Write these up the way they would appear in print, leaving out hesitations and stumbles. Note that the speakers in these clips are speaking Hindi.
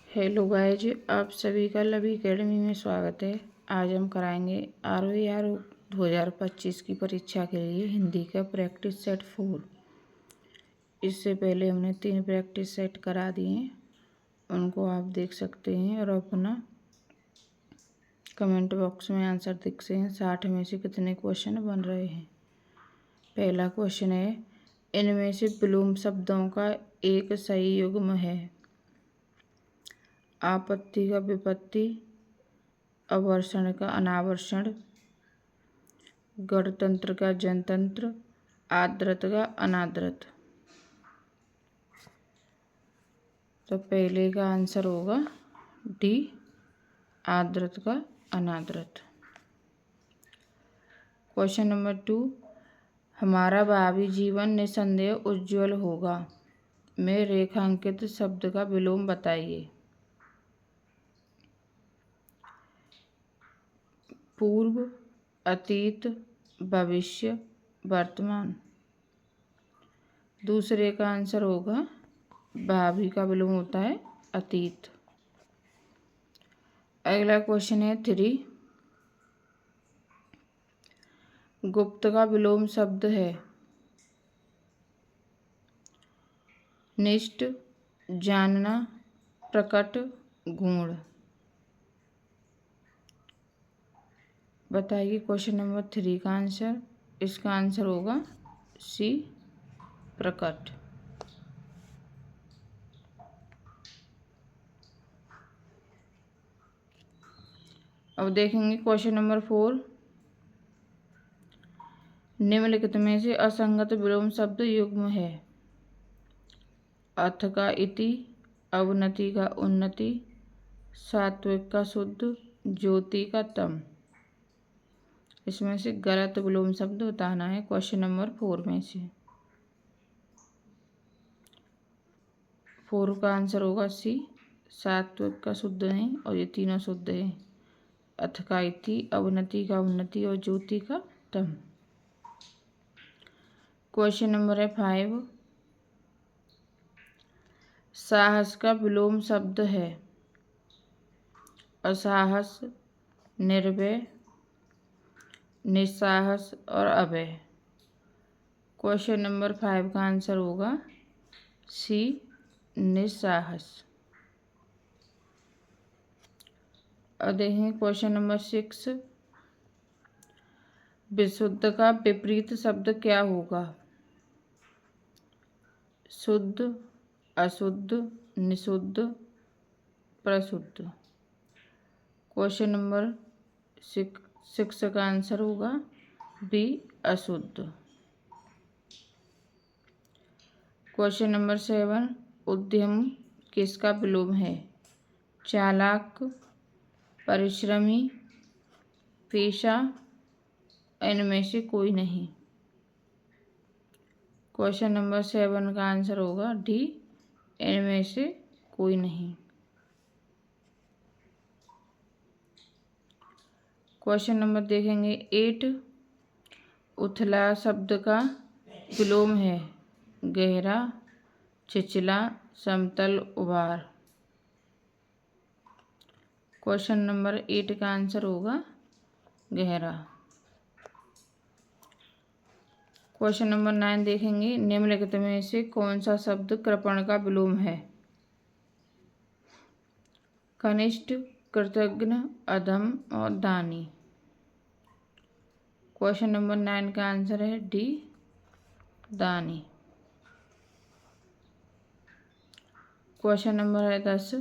हेलो गाइज, आप सभी का लवी एकेडमी में स्वागत है। आज हम कराएंगे ROAR 2025 की परीक्षा के लिए हिंदी का प्रैक्टिस सेट 4। इससे पहले हमने 3 प्रैक्टिस सेट करा दिए हैं, उनको आप देख सकते हैं और अपना कमेंट बॉक्स में आंसर लिख सकते हैं। 60 में से कितने क्वेश्चन बन रहे हैं। पहला क्वेश्चन है, इनमें से विलोम शब्दों का एक सही युग्म है। आपत्ति का विपत्ति, अवर्षण का अनावर्षण, गणतंत्र का जनतंत्र, आद्रत का अनाद्रत। तो पहले का आंसर होगा डी, आद्रत का अनाद्रत। क्वेश्चन नंबर 2, हमारा भावी जीवन निसंदेह उज्ज्वल होगा में रेखांकित शब्द का विलोम बताइए। पूर्व, अतीत, भविष्य, वर्तमान। दूसरे का आंसर होगा भावी का विलोम होता है अतीत। अगला क्वेश्चन है 3, गुप्त का विलोम शब्द है निष्ठ, जानना, प्रकट, गूढ़। बताइए क्वेश्चन नंबर 3 का आंसर। इसका आंसर होगा सी, प्रकट। अब देखेंगे क्वेश्चन नंबर 4, निम्नलिखित में से असंगत विलोम शब्द युग्म है। अथ का इति, अवनति का उन्नति, सात्विक का शुद्ध, ज्योति का तम। इसमें से गलत विलोम शब्द बताना है क्वेश्चन नंबर 4 में से। 4 का आंसर होगा सी, सात्विक का शुद्ध नहीं और ये तीनों शुद्ध है। अथ का इति, अवनति का उन्नति और ज्योति का तम। क्वेश्चन नंबर है 5, साहस का विलोम शब्द है असाहस, निर्भय, निस्साहस और अभय। क्वेश्चन नंबर 5 का आंसर होगा सी, निस्साहस। और देखें क्वेश्चन नंबर 6, विशुद्ध का विपरीत शब्द क्या होगा। शुद्ध, अशुद्ध, निशुद्ध, प्रशुद्ध। क्वेश्चन नंबर 6 का आंसर होगा बी, अशुद्ध। क्वेश्चन नंबर 7, उद्यम किसका विलोम है। चालाक, परिश्रमी, पेशा, इनमें से कोई नहीं। क्वेश्चन नंबर 7 का आंसर होगा डी, इनमें से कोई नहीं। क्वेश्चन नंबर देखेंगे 8, उथला शब्द का विलोम है गहरा, छिछला, समतल, उभार। क्वेश्चन नंबर 8 का आंसर होगा गहरा। क्वेश्चन नंबर 9 देखेंगे, निम्नलिखित में से कौन सा शब्द कृपण का विलोम है। कनिष्ठ, कृतघ्न, अधम और दानी। क्वेश्चन नंबर 9 का आंसर है डी, दानी। क्वेश्चन नंबर है 10,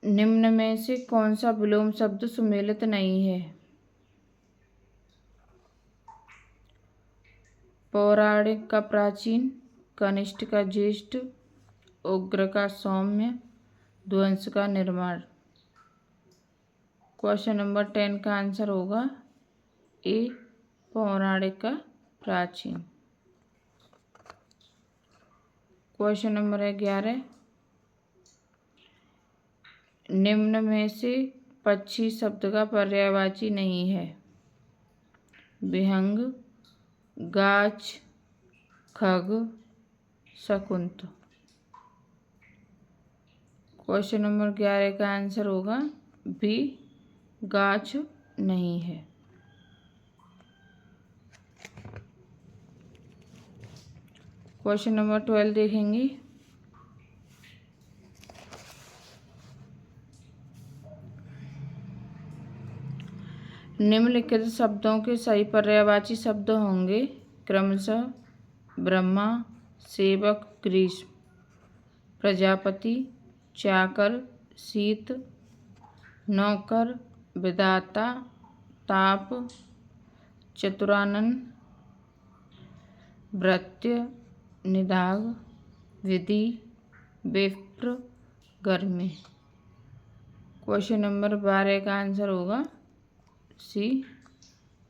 निम्न में से कौन सा विलोम शब्द सुमेलित नहीं है। पौराणिक का प्राचीन, कनिष्ठ का ज्येष्ठ, उग्र का सौम्य, ध्वंस का निर्माण। क्वेश्चन नंबर 10 का आंसर होगा ए, पौराणिक का प्राचीन। क्वेश्चन नंबर 11, निम्न में से पक्षी शब्द का पर्यायवाची नहीं है। विहंग, गाछ, खग, शकुंत। क्वेश्चन नंबर 11 का आंसर होगा बी, गाछ नहीं है। क्वेश्चन नंबर 12 देखेंगे। निम्नलिखित शब्दों के सही पर्यायवाची शब्द होंगे क्रमशः ब्रह्मा, सेवक, ग्रीष्म, प्रजापति, चाकर, शीत, नौकर, विधाता, ताप, चतुरानन, भृत्य, निदाघ, विधि, विप्र, गर्मी। क्वेश्चन नंबर 12 का आंसर होगा सी,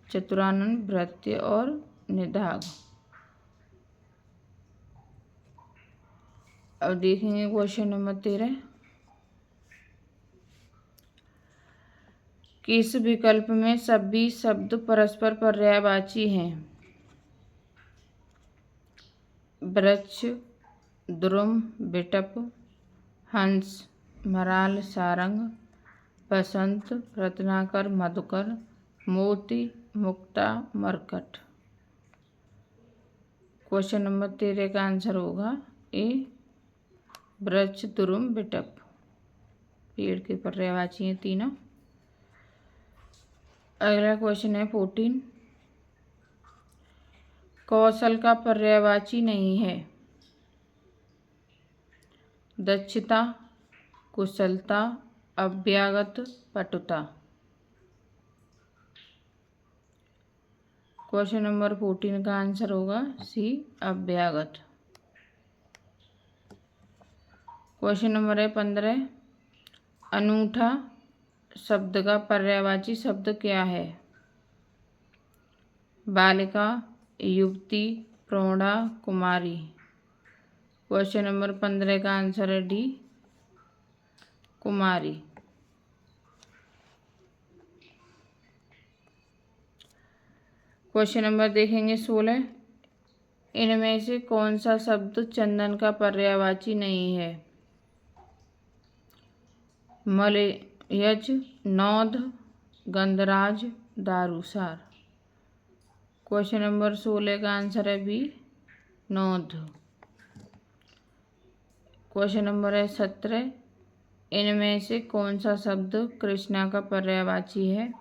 चतुरानन, भृत्य और निदाघ। अब देखेंगे क्वेश्चन नंबर 13। किस विकल्प में सभी शब्द परस्पर पर्यायवाची हैं? वृक्ष, द्रुम, बिटप, हंस, मराल, सारंग, बसंत, रत्नाकर, मधुकर, मोती, मुक्ता, मरकट। क्वेश्चन नंबर 13 का आंसर होगा ए, वृक्ष, द्रुम, बिटप। पेड़ के पर्यायवाची हैं तीनों। अगला क्वेश्चन है 14। कौशल का पर्यायवाची नहीं है। दक्षता, कुशलता, अभ्यागत, पटुता। क्वेश्चन नंबर 14 का आंसर होगा सी, अभ्यागत। क्वेश्चन नंबर है 15। अनूठा शब्द का पर्यायवाची शब्द क्या है? बालिका, युवती, प्रौढ़ा, कुमारी। क्वेश्चन नंबर 15 का आंसर है डी, कुमारी। क्वेश्चन नंबर देखेंगे 16। इनमें से कौन सा शब्द चंदन का पर्यायवाची नहीं है? मलयज, नौध, गंधराज, दारूसार। क्वेश्चन नंबर 16 का आंसर है बी, नौध। क्वेश्चन नंबर है 17। इनमें से कौन सा शब्द कृष्णा का पर्यायवाची है?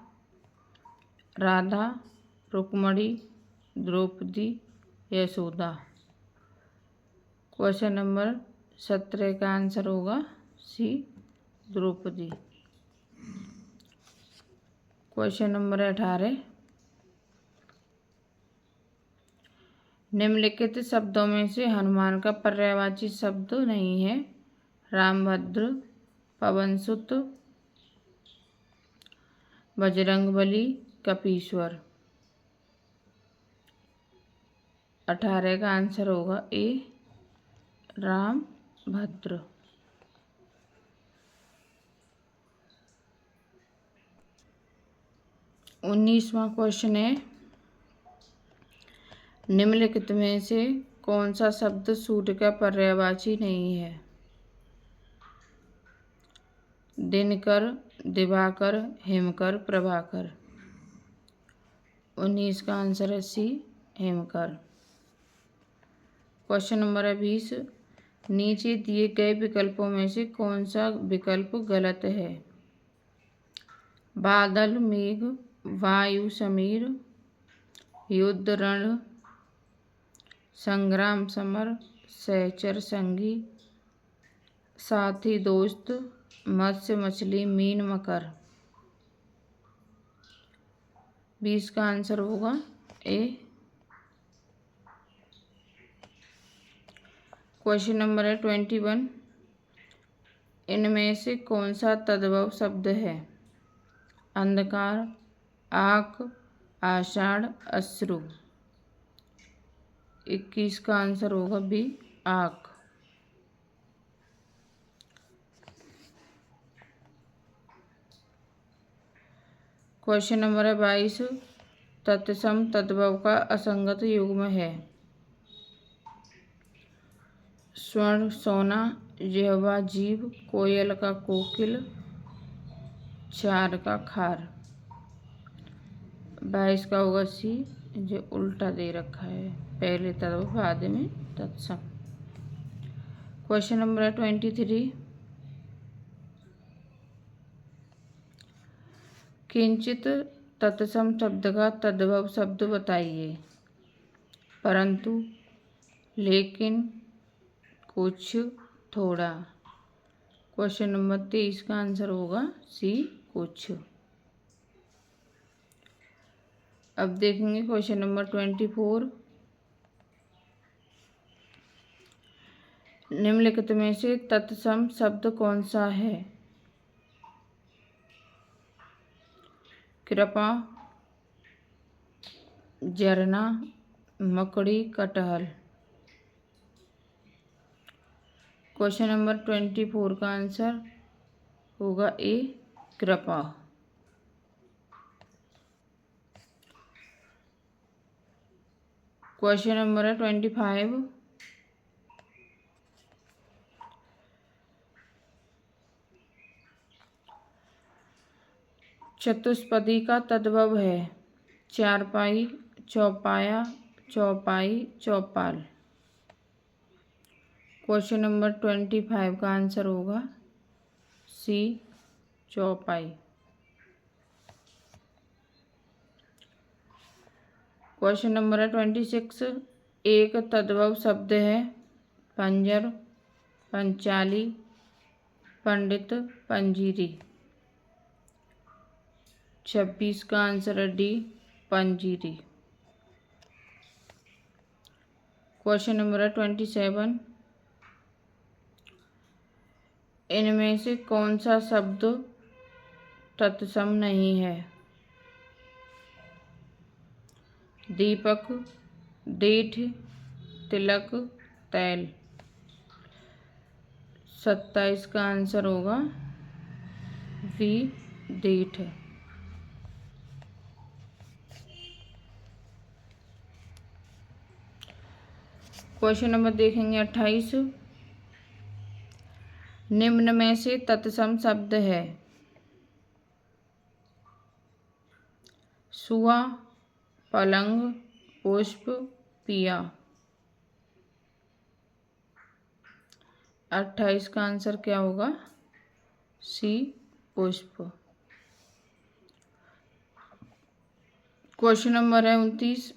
राधा, रुक्मणी, द्रौपदी, यशोदा। क्वेश्चन नंबर 17 का आंसर होगा सी, द्रौपदी। Question number 18। निम्नलिखित शब्दों में से हनुमान का पर्यायवाची शब्द नहीं है। रामभद्र, पवनसुत, बजरंगबली, कपीश्वर। 18 का आंसर होगा ए, रामभद्र। उन्नीसवां क्वेश्चन है। निम्नलिखित में से कौन सा शब्द सूर्य का पर्यायवाची नहीं है? दिनकर, दिवाकर, हिमकर, प्रभाकर। 19 का आंसर है सी, हिमकर। क्वेश्चन नंबर है 20। नीचे दिए गए विकल्पों में से कौन सा विकल्प गलत है? बादल, मेघ, वायु, समीर, युद्ध, रण, संग्राम, समर, सहचर, संगी, साथी, दोस्त, मत्स्य, मछली, मीन, मकर। 20 का आंसर होगा ए। क्वेश्चन नंबर है 21। इनमें से कौन सा तद्भव शब्द है? अंधकार, आँख, आषाढ़, अश्रु। 21 का आंसर होगा बी, आँख। क्वेश्चन नंबर है 22। तत्सम तद्भव का असंगत युग्म है। स्वर्ण सोना, जिह्वा जीभ, कोयल का कोकिल, चार का खार। 22 का होगा सी, जो उल्टा दे रखा है, पहले तत्व बाद में तत्सम। क्वेश्चन नंबर 23, किंचित तत्सम शब्द का तद्भव शब्द बताइए। परंतु, लेकिन, कुछ, थोड़ा। क्वेश्चन नंबर 23 का आंसर होगा सी, कुछ। अब देखेंगे क्वेश्चन नंबर 24, निम्नलिखित में से तत्सम शब्द कौन सा है? कृपा, झरना, मकड़ी, कटहल। क्वेश्चन नंबर 24 का आंसर होगा ए, कृपा। क्वेश्चन नंबर 25, चतुष्पदी का तद्भव है। चारपाई, चौपाया, चौपाई, चौपाल। क्वेश्चन नंबर 25 का आंसर होगा सी, चौपाई। क्वेश्चन नंबर 26, एक तद्भव शब्द है। पंजर, पंचाली, पंडित, पंजीरी। 26 का आंसर है डी, पंजीरी। क्वेश्चन नंबर 27, इनमें से कौन सा शब्द तत्सम नहीं है? दीपक, डीठ, तिलक, तैल। 27 का आंसर होगा वी, डीठ। क्वेश्चन नंबर देखेंगे 28, निम्न में से तत्सम शब्द है। सुआ, पलंग, पुष्प, पिया। 28 का आंसर क्या होगा? सी, पुष्प। क्वेश्चन नंबर है 29,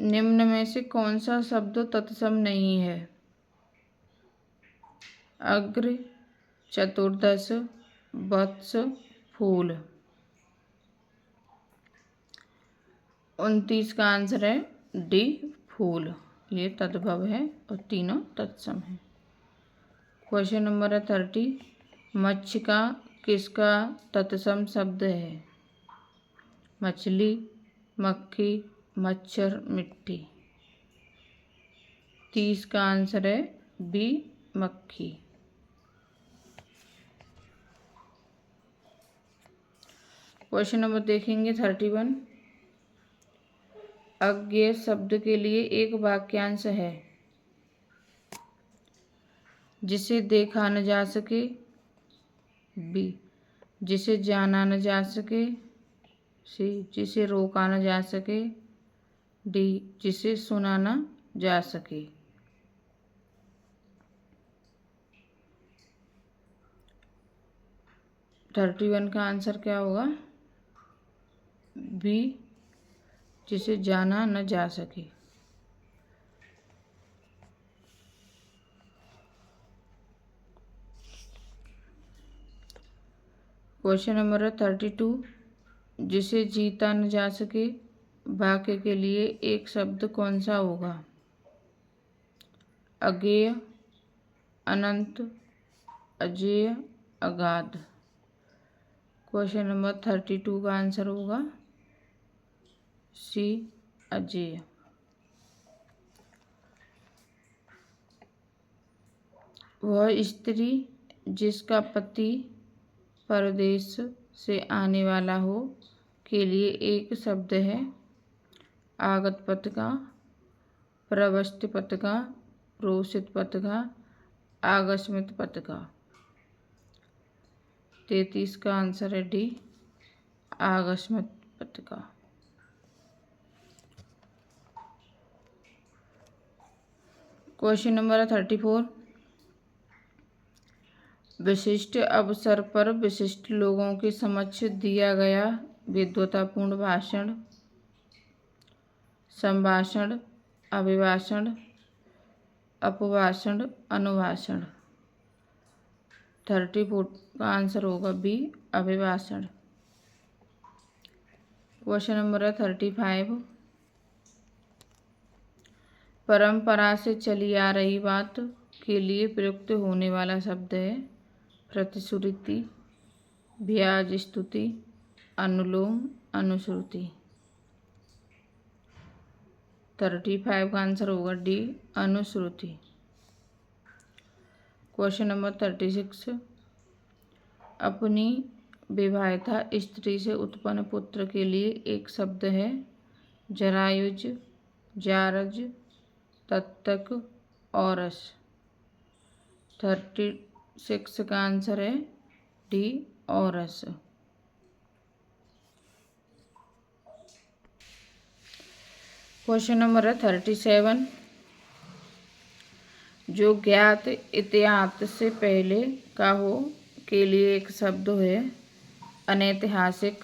निम्न में से कौन सा शब्द तत्सम नहीं है? अग्र, चतुर्दश, वत्स, फूल। 29 का आंसर है डी, फूल। ये तद्भव है और तीनों तत्सम है। क्वेश्चन नंबर 30, मच्छिका किसका तत्सम शब्द है? मछली, मक्खी, मच्छर, मिट्टी। 30 का आंसर है बी, मक्खी। क्वेश्चन नंबर देखेंगे 31, अज्ञेय शब्द के लिए एक वाक्यांश है। जिसे देखा न जा सके, बी, जिसे जाना न जा सके, सी, जिसे रोका न जा सके, डी, जिसे सुना न जा सके। 31 का आंसर क्या होगा? बी, जिसे जाना न जा सके। क्वेश्चन नंबर 32, जिसे जीता न जा सके, वाक्य के लिए एक शब्द कौन सा होगा? अज्ञेय, अनंत, अजेय, अगाध। क्वेश्चन नंबर 32 का आंसर होगा सी, अजेय। वह स्त्री जिसका पति परदेश से आने वाला हो के लिए एक शब्द है। आगत पद का, प्रवस्ति पद का, प्रोषित पद का, आकस्मिक पत्रिका। 33 का आंसर है डी, आकस्मिक पत्रिका। Question number 34। विशिष्ट अवसर पर विशिष्ट लोगों के समक्ष दिया गया विद्वतापूर्ण भाषण, संभाषण, अभिभाषण, अपभाषण, अनुभाषण। 34 का आंसर होगा बी, अभिभाषण। Question number 35। परंपरा से चली आ रही बात के लिए प्रयुक्त होने वाला शब्द है प्रतिश्रुति, ब्याज स्तुति, अनुलोम, अनुश्रुति। 35 का आंसर होगा डी, अनुश्रुति। Question number 36। अपनी विवाहिता स्त्री से उत्पन्न पुत्र के लिए एक शब्द है जरायुज, जारज, तत्तक, औरस। 36 का आंसर है डी, औरस। Question number 37। जो ज्ञात इतिहास से पहले का हो के लिए एक शब्द है अनैतिहासिक,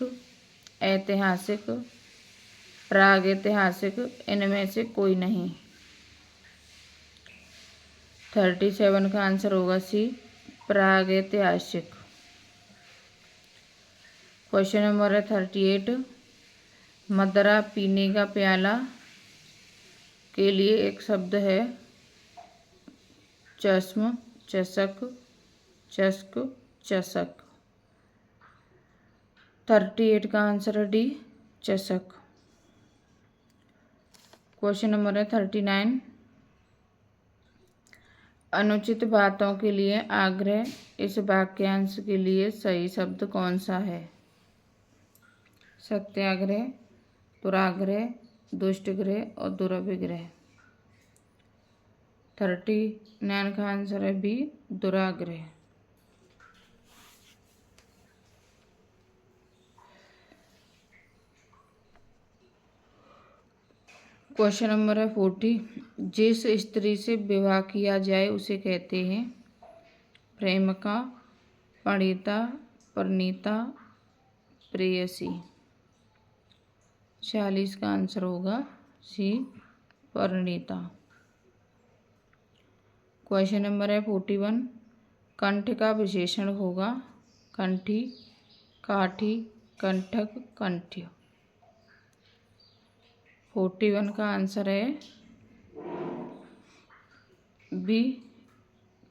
ऐतिहासिक, प्रागैतिहासिक, इनमें से कोई नहीं। 37 का आंसर होगा सी, प्रागैतिहासिक। Question number 38। मदरा पीने का प्याला के लिए एक शब्द है चश्म, चषक, चस्क, चषक। 38 का आंसर है डी, चषक। Question number 39। अनुचित बातों के लिए आग्रह, इस वाक्यांश के लिए सही शब्द कौन सा है? सत्याग्रह, दुराग्रह, दुष्टग्रह और दुरभिग्रह। 39 का आंसर है बी, दुराग्रह। Question number 40। जिस स्त्री से विवाह किया जाए उसे कहते हैं प्रेमिका, परिणीता, परिणीता, प्रेयसी। 40 का आंसर होगा सी, परिणीता। Question number 41। कंठ का विशेषण होगा कंठी, काठी, कंठक, कंठ्य। 41 का आंसर है बी,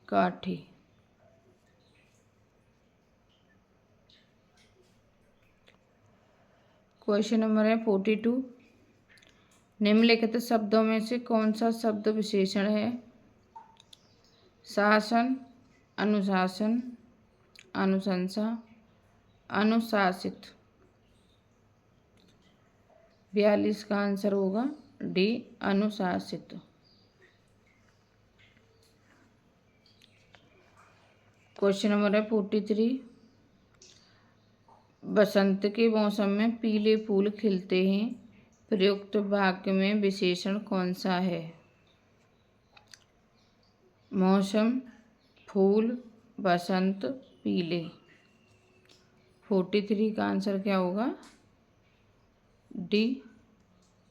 काठी। Question number 42। निम्नलिखित शब्दों में से कौन सा शब्द विशेषण है? शासन, अनुशासन, अनुशंसा, अनुशासित। 42 का आंसर होगा डी, अनुशासित। Question number 43। बसंत के मौसम में पीले फूल खिलते हैं, प्रयुक्त वाक्य में विशेषण कौन सा है? मौसम, फूल, बसंत, पीले। 43 का आंसर क्या होगा? डी,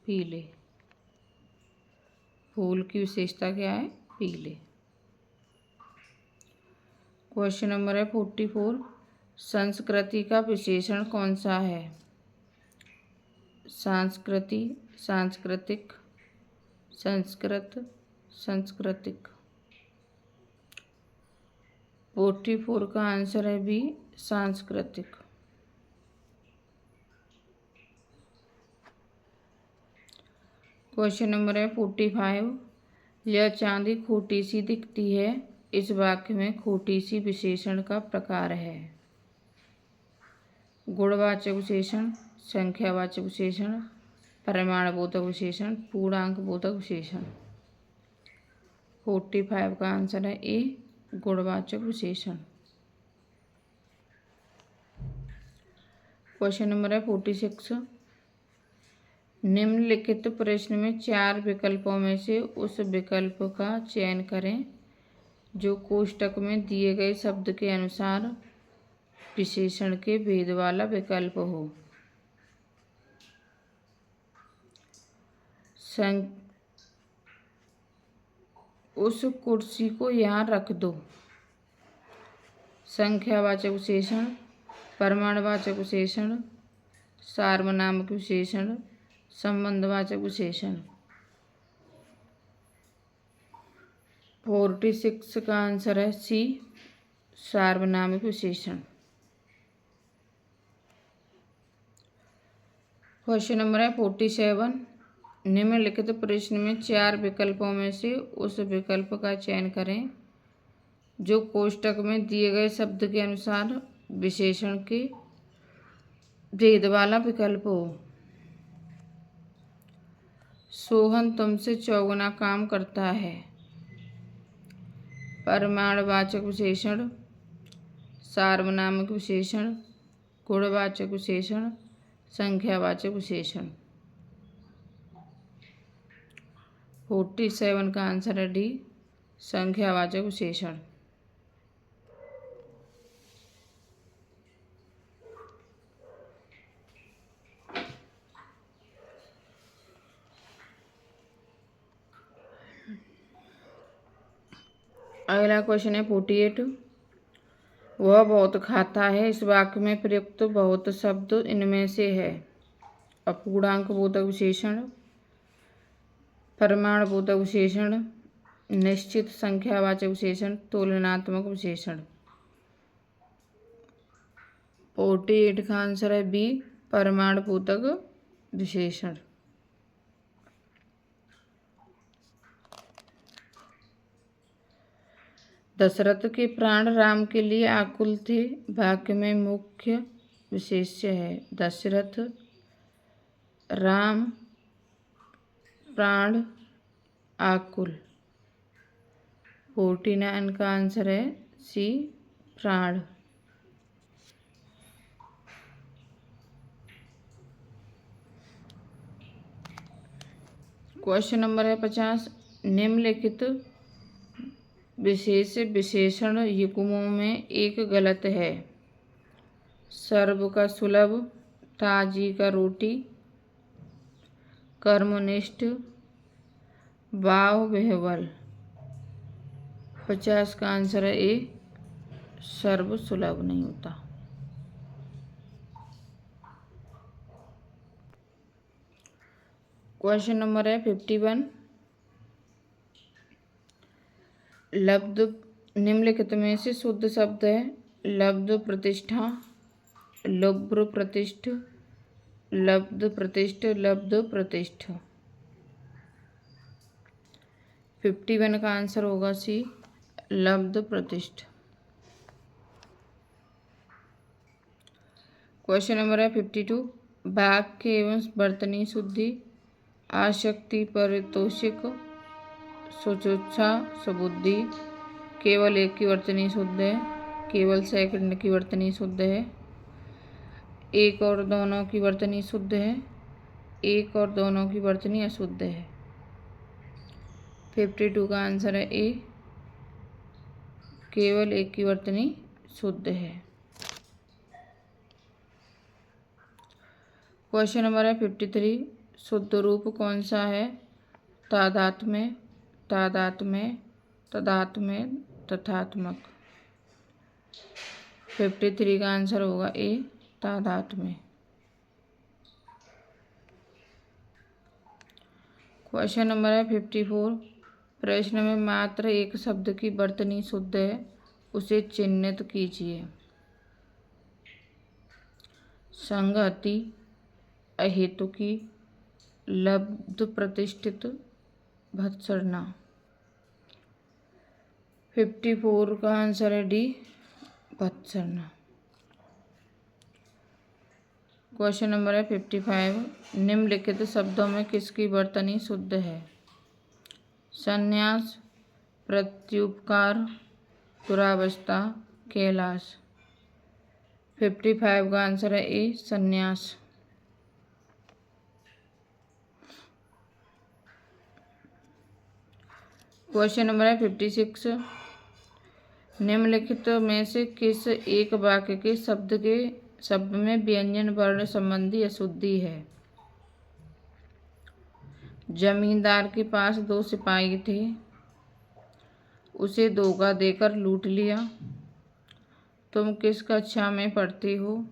पीले। फूल की विशेषता क्या है? पीले। Question number 44। संस्कृति का विशेषण कौन सा है? संस्कृति, सांस्कृतिक, संस्कृत, सांस्कृतिक। 44 का आंसर है बी, सांस्कृतिक। Question number 45। यह चांदी खोटी सी दिखती है, इस वाक्य में खोटी सी विशेषण का प्रकार है? गुणवाचक विशेषण, संख्यावाचक विशेषण, परिमाणबोधक विशेषण, पूर्णांक बोधक विशेषण। 45 का आंसर है ए, गुणवाचक विशेषण। क्वेश्चन नंबर है 46। निम्नलिखित प्रश्न में 4 विकल्पों में से उस विकल्प का चयन करें जो कोष्टक में दिए गए शब्द के अनुसार विशेषण के भेद वाला विकल्प हो। उस कुर्सी को यहाँ रख दो। संख्यावाचक विशेषण, परिमाणवाचक विशेषण, सार्वनामिक विशेषण, संबंधवाचक विशेषण। 46 का आंसर है सी, सार्वनामिक विशेषण। क्वेश्चन नंबर है 47। निम्नलिखित प्रश्न में 4 विकल्पों में से उस विकल्प का चयन करें जो कोष्टक में दिए गए शब्द के अनुसार विशेषण के भेद वाला विकल्प हो। सोहन तुमसे 4 गुना काम करता है। परिमाणवाचक विशेषण, सार्वनामिक विशेषण, गुणवाचक विशेषण, संख्यावाचक विशेषण। 47 का आंसर है डी, संख्यावाचक विशेषण। अगला क्वेश्चन है 48। वह बहुत खाता है। इस वाक्य में प्रयुक्त बहुत शब्द इनमें से है। अपूर्णांक बोधक विशेषण, परिमाण बोधक विशेषण, निश्चित संख्यावाचक विशेषण, तुलनात्मक विशेषण। 48 का आंसर है बी, परिमाण बोधक विशेषण। दशरथ के प्राण राम के लिए आकुल थे। वाक्य में मुख्य विशेष्य है दशरथ, राम, प्राण, आकुल। 49 का आंसर है सी, प्राण। क्वेश्चन नंबर है 50। निम्नलिखित विशेष विशेषण युग्मों में एक गलत है। सर्व का सुलभ, ताजी का रोटी, कर्मनिष्ठ, बाहुबल। 50 का आंसर है ए, सर्व सुलभ नहीं होता। क्वेश्चन नंबर है 51। लब्ध निम्नलिखित में से शुद्ध शब्द है। लब्ध प्रतिष्ठा, लुब्ध प्रतिष्ठ, लब्ध प्रतिष्ठ, लब्ध प्रतिष्ठ। 51 का आंसर होगा सी, लब्ध प्रतिष्ठ। क्वेश्चन नंबर है 52। वाक्य एवं वर्तनी शुद्धि, आसक्ति, परितोषिक, सुचुच्छा, सुबुद्धि। केवल एक की वर्तनी शुद्ध है, केवल सेकंड की वर्तनी शुद्ध है, एक और दोनों की वर्तनी शुद्ध है, एक और दोनों की वर्तनी अशुद्ध है। 52 का आंसर है ए, केवल एक की वर्तनी शुद्ध है। क्वेश्चन नंबर है 53। शुद्ध रूप कौन सा है? तादात्म्य, तादात्म्य, तदात्म्य, तथात्मक। 53 का आंसर होगा ए, तादात्म्य। क्वेश्चन नंबर है 54। प्रश्न में मात्र एक शब्द की वर्तनी शुद्ध है, उसे चिह्नित कीजिए। संगति, अहेतुकी, लब्ध प्रतिष्ठित, भत्सरना। 54 का आंसर है डी, भत्सरना। क्वेश्चन नंबर है 55। निम्नलिखित शब्दों में किसकी वर्तनी शुद्ध है? संन्यास, प्रत्युपकार, पुरावस्था, कैलाश। 55 का आंसर है ए, संन्यास। क्वेश्चन नंबर है 56। निम्नलिखित में से किस एक वाक्य के शब्द में व्यंजन वर्ण संबंधी अशुद्धि है? जमींदार के पास 2 सिपाही थे, उसे धोखा देकर लूट लिया। तुम किस कक्षा में पढ़ते हो?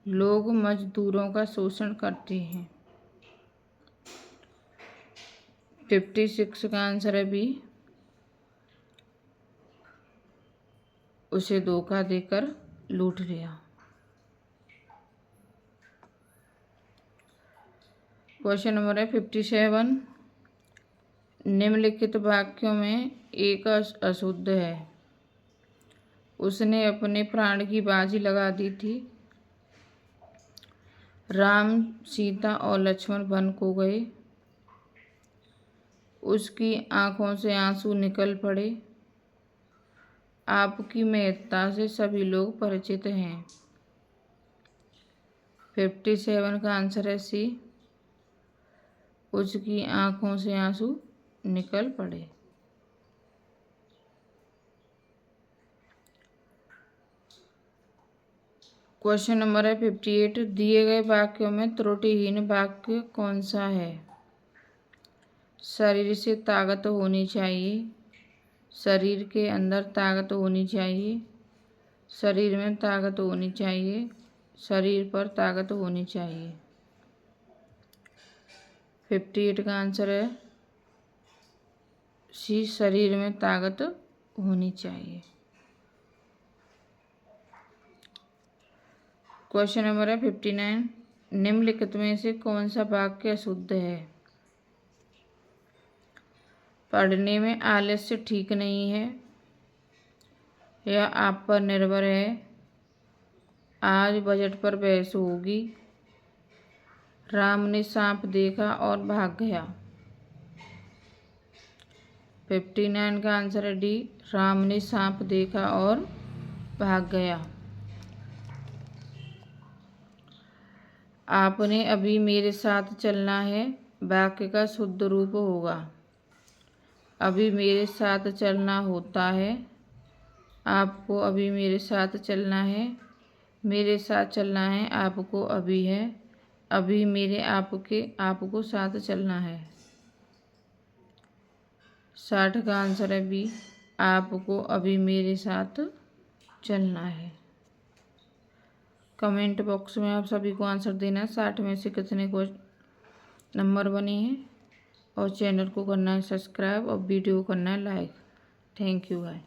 लोग मजदूरों का शोषण करते हैं। 56 का आंसर है बी, उसे धोखा देकर लूट लिया। क्वेश्चन नंबर है 57। निम्नलिखित वाक्यों में एक अशुद्ध है। उसने अपने प्राण की बाजी लगा दी थी। राम, सीता और लक्ष्मण वन को गए। उसकी आंखों से आंसू निकल पड़े। आपकी महत्ता से सभी लोग परिचित हैं। 57 का आंसर है सी, उसकी आंखों से आंसू निकल पड़े। क्वेश्चन नंबर है 58। दिए गए वाक्यों में त्रुटिहीन वाक्य कौन सा है? शरीर से ताकत होनी चाहिए, शरीर के अंदर ताकत होनी चाहिए, शरीर में ताकत होनी चाहिए, शरीर पर ताकत होनी चाहिए। 58 का आंसर है सी, शरीर में ताकत होनी चाहिए। क्वेश्चन नंबर है 59। निम्नलिखित में से कौन सा वाक्य अशुद्ध है? पढ़ने में आलस्य ठीक नहीं है, यह आप पर निर्भर है। आज बजट पर बहस होगी। राम ने सांप देखा और भाग गया। 59 का आंसर है डी, राम ने सांप देखा और भाग गया। आपने अभी मेरे साथ चलना है, वाक्य का शुद्ध रूप होगा अभी मेरे साथ चलना होता है। आपको अभी मेरे साथ चलना है, मेरे साथ चलना है आपको अभी है, अभी मेरे आपको साथ चलना है। 60 का आंसर है बी, आपको अभी मेरे साथ चलना है। कमेंट बॉक्स में आप सभी को आंसर देना है 60 में से कितने को नंबर बने हैं, और चैनल को करना है सब्सक्राइब और वीडियो को करना है लाइक। थैंक यू भाई।